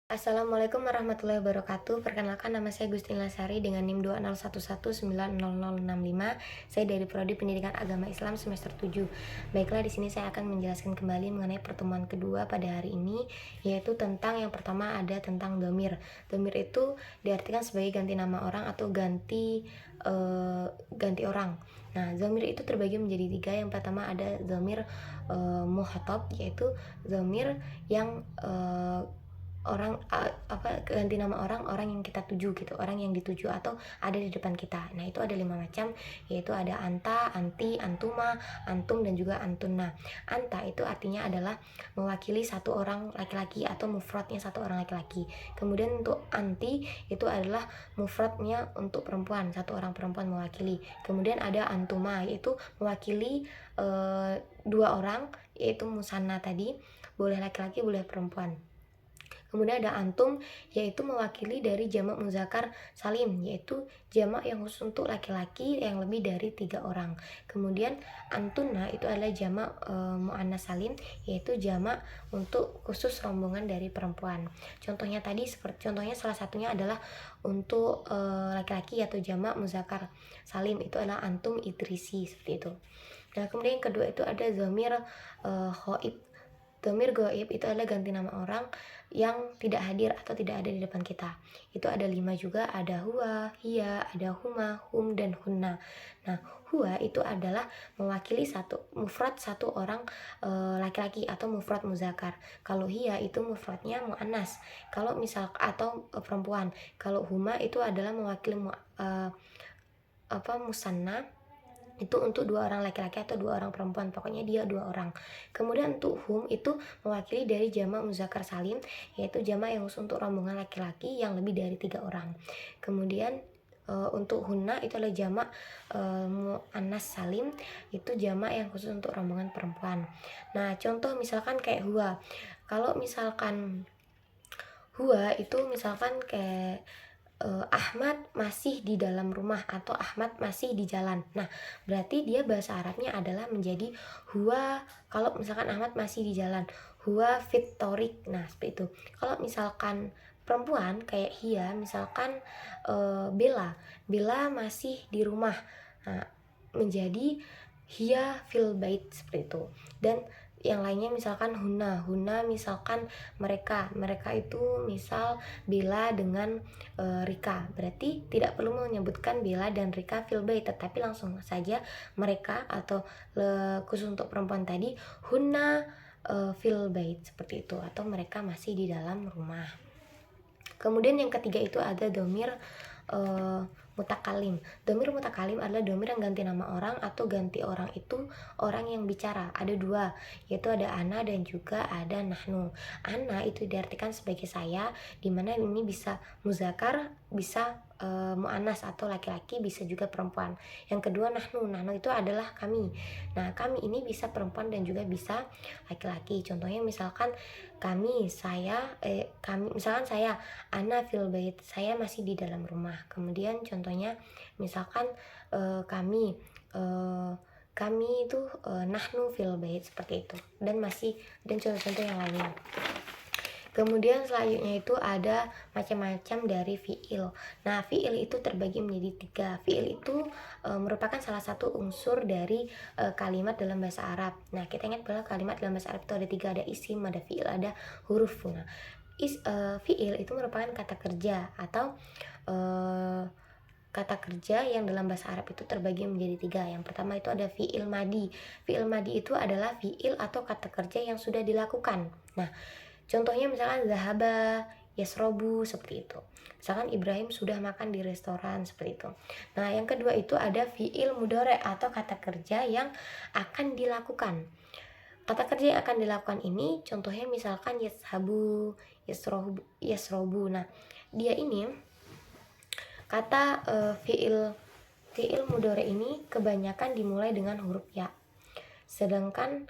Assalamualaikum warahmatullahi wabarakatuh. Perkenalkan, nama saya Gustin Lasari dengan NIM 201190065. Saya dari Prodi Pendidikan Agama Islam semester 7. Baiklah, di sini saya akan menjelaskan kembali mengenai pertemuan kedua pada hari ini, yaitu tentang yang pertama ada tentang dhamir. Dhamir itu diartikan sebagai ganti nama orang atau ganti orang. Nah, dhamir itu terbagi menjadi tiga. Yang pertama ada dhamir muhatab, yaitu dhamir yang ganti nama orang yang kita tuju gitu, orang yang dituju atau ada di depan kita. Nah, itu ada 5 macam, yaitu ada anta, anti, antuma, antum, dan juga antuna. Anta itu artinya adalah mewakili satu orang laki-laki atau mufradnya satu orang laki-laki. Kemudian untuk anti itu adalah mufradnya untuk perempuan, satu orang perempuan mewakili. Kemudian ada antuma, yaitu mewakili dua orang, yaitu musanna tadi, boleh laki-laki boleh perempuan. Kemudian ada antum, yaitu mewakili dari jamak muzakkar salim, yaitu jamak yang khusus untuk laki-laki yang lebih dari 3 orang. Kemudian antuna itu adalah jamak muannas salim, yaitu jamak untuk khusus rombongan dari perempuan. Contohnya salah satunya adalah untuk laki-laki atau jamak muzakkar salim, itu adalah antum idrisi, seperti itu. Nah, kemudian yang kedua itu ada dhamir ghaib. Dhamir gaib itu adalah ganti nama orang yang tidak hadir atau tidak ada di depan kita. Itu ada 5 juga, ada huwa, hiya, ada huma, hum, dan hunna. Nah, huwa itu adalah mewakili mufrad satu orang laki-laki atau mufrad muzakkar. Kalau hiya itu mufradnya muannas. Kalau misal atau perempuan. Kalau huma itu adalah mewakili musanna, itu untuk 2 orang laki-laki atau 2 orang perempuan, pokoknya dia 2 orang. Kemudian untuk hum itu mewakili dari jamak muzakkar salim, yaitu jamak yang khusus untuk rombongan laki-laki yang lebih dari 3 orang. Kemudian untuk hunna itu adalah jamak muannas salim, itu jamak yang khusus untuk rombongan perempuan. Nah, contoh misalkan kayak huwa. Kalau misalkan huwa itu misalkan kayak Ahmad masih di dalam rumah atau Ahmad masih di jalan. Nah, berarti dia bahasa Arabnya adalah menjadi huwa. Kalau misalkan Ahmad masih di jalan, huwa fit torik. Nah, seperti itu. Kalau misalkan perempuan kayak Hia, misalkan Bella masih di rumah. Nah, menjadi Hia fil bait, seperti itu. Dan yang lainnya misalkan huna misalkan mereka itu misal Bella dengan Rika, berarti tidak perlu menyebutkan Bella dan Rika fil bait, tetapi langsung saja mereka atau khusus untuk perempuan tadi hunna fil bait, seperti itu, atau mereka masih di dalam rumah. Kemudian yang ketiga itu ada domir mutakalim. Domir mutakalim adalah domir yang ganti nama orang atau ganti orang itu orang yang bicara. Ada 2, yaitu ada ana dan juga ada nahnu. Ana itu diartikan sebagai saya, dimana ini bisa muzakkar, bisa muannas atau laki-laki, bisa juga perempuan. Yang kedua nahnu itu adalah kami. Nah, kami ini bisa perempuan dan juga bisa laki-laki. Contohnya misalkan misalkan saya ana fil bait, saya masih di dalam rumah. Kemudian contohnya misalkan kami itu nahnu fil bait, seperti itu, dan contoh-contoh yang lainnya. Kemudian selanjutnya itu ada macam-macam dari fiil. Nah, fiil itu terbagi menjadi 3. Fiil itu merupakan salah satu unsur dari kalimat dalam bahasa Arab. Nah, kita ingat bahwa kalimat dalam bahasa Arab itu ada 3, ada isim, ada fiil, ada huruf. Nah, fiil itu merupakan kata kerja atau kata kerja yang dalam bahasa Arab itu terbagi menjadi 3. Yang pertama itu ada fiil madi. Fiil madi itu adalah fiil atau kata kerja yang sudah dilakukan. Nah, contohnya misalkan zahaba, yasrobu, seperti itu. Misalkan Ibrahim sudah makan di restoran, seperti itu. Nah, yang kedua itu ada fiil mudhari atau kata kerja yang akan dilakukan. Kata kerja yang akan dilakukan ini contohnya misalkan yashabu, yasrobu. Nah, dia ini kata fiil mudhari ini kebanyakan dimulai dengan huruf ya. Sedangkan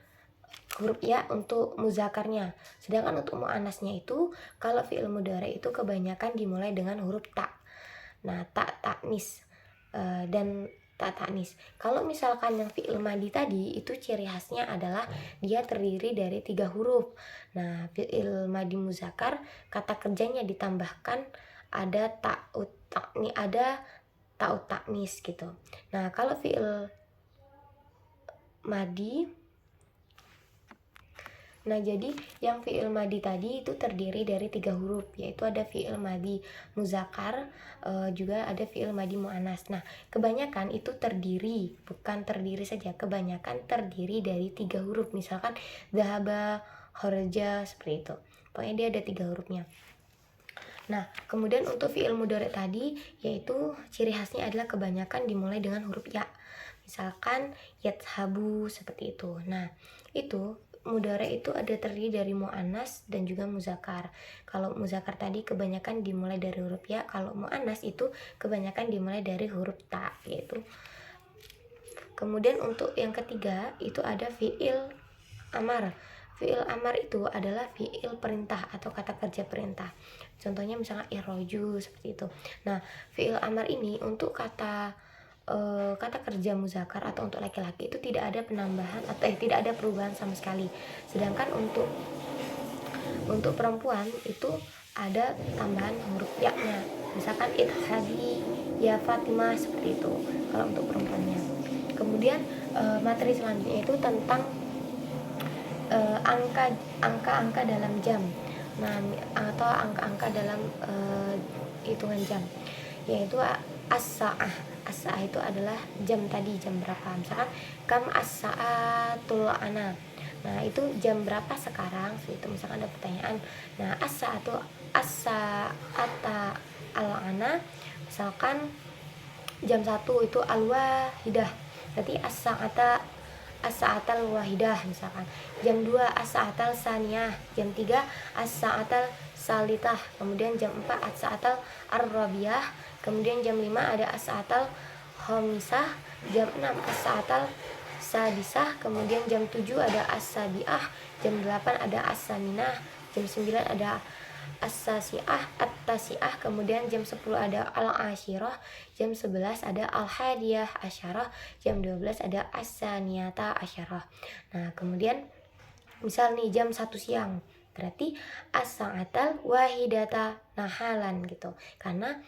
huruf ya untuk muzakarnya. Sedangkan untuk muannasnya itu kalau fi'il mudhari itu kebanyakan dimulai dengan huruf ta. Nah, ta, taknis. Dan ta ta'nis. Kalau misalkan yang fi'il madi tadi itu ciri khasnya adalah dia terdiri dari 3 huruf. Nah, fi'il madi muzakkar kata kerjanya ditambahkan ada ta'ut ta'nis gitu. Nah, kalau fi'il madi, nah jadi yang fi'il madi tadi itu terdiri dari 3 huruf, yaitu ada fi'il madi muzakkar, juga ada fi'il madi muannas. Nah, kebanyakan itu terdiri, bukan terdiri saja, kebanyakan terdiri dari 3 huruf. Misalkan dhahaba, kharaja, seperti itu. Pokoknya dia ada 3 hurufnya. Nah, kemudian untuk fi'il mudhari tadi, yaitu ciri khasnya adalah kebanyakan dimulai dengan huruf ya. Misalkan yadhabu, seperti itu. Nah, itu mudhari itu ada terdiri dari muannas dan juga muzakkar. Kalau muzakkar tadi kebanyakan dimulai dari huruf ya, kalau muannas itu kebanyakan dimulai dari huruf ta, yaitu. Kemudian untuk yang ketiga itu ada fi'il amar. Fi'il amar itu adalah fi'il perintah atau kata kerja perintah. Contohnya misalnya irroju, seperti itu. Nah, fi'il amar ini untuk kata kerja muzakkar atau untuk laki-laki itu tidak ada penambahan atau tidak ada perubahan sama sekali. Sedangkan untuk perempuan itu ada tambahan huruf ya-nya. Misalkan idhabi ya Fatimah, seperti itu kalau untuk perempuannya. Kemudian materi selanjutnya itu tentang angka-angka dalam jam. Nah, atau angka-angka dalam hitungan jam, yaitu as-sa'ah. As-sa'ah itu adalah jam tadi, jam berapa. Misalkan kam as-sa'atul ana. Nah, itu jam berapa sekarang? Itu misalkan ada pertanyaan. Nah, as-sa'atu as-sa'ata al-ana. Misalkan jam 1 itu al-wahidah. Berarti as-sa'atal wahidah, misalkan jam 2 as-sa'atal saniyah, jam 3 as-sa'atal salitah, kemudian jam 4 as-sa'atal ar-rabiyah, kemudian jam 5 ada as-sa'atal khamisah, jam 6 as-sa'atal sadisah, kemudian jam 7 ada as-sabiah, jam 8 ada as-saminah, jam 9 ada as-sasiah, at-tasiah, kemudian jam 10 ada al-ashirah, jam 11 ada al-hadiyah asyarah, jam 12 ada as-saniyata asyarah. Nah, kemudian misal nih jam 1 siang, berarti as-sa'atal wahidata nahalan gitu. Karena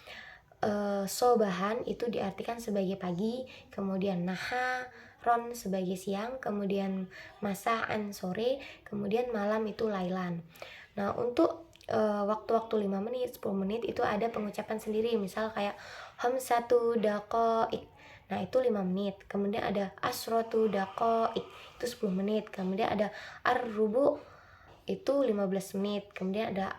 sobahan itu diartikan sebagai pagi, kemudian naharon sebagai siang, kemudian masaan sore, kemudian malam itu lailan. Nah, untuk waktu-waktu 5 menit, 10 menit itu ada pengucapan sendiri, misal kayak hamsatu daqaik. Nah, itu 5 menit. Kemudian ada asratu daqaik, itu 10 menit. Kemudian ada ar-rubu itu 15 menit. Kemudian ada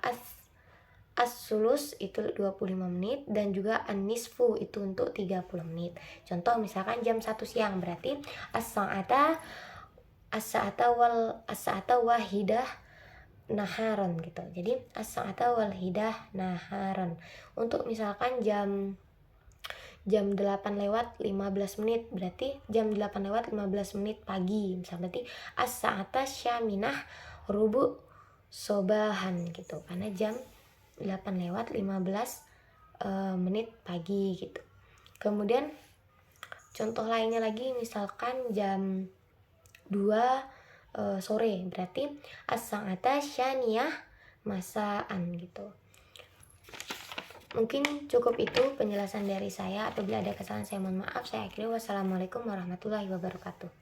as-sulus itu 25 menit dan juga an-nisfu itu untuk 30 menit. Contoh misalkan jam 1 siang berarti as-sa'ata wahidah naharon gitu. Jadi as-sa'ata wahidah naharon. Untuk misalkan jam 8 lewat 15 menit berarti jam 8 lewat 15 menit pagi. Misalnya berarti as-sa'ata syaminah rubu sobahan gitu. Karena jam 8 lewat 15 menit pagi gitu. Kemudian contoh lainnya lagi misalkan jam 2 sore berarti as-sa'ata syaniyah masaan gitu. Mungkin cukup itu penjelasan dari saya. Apabila ada kesalahan saya mohon maaf. Saya akhiri wassalamualaikum warahmatullahi wabarakatuh.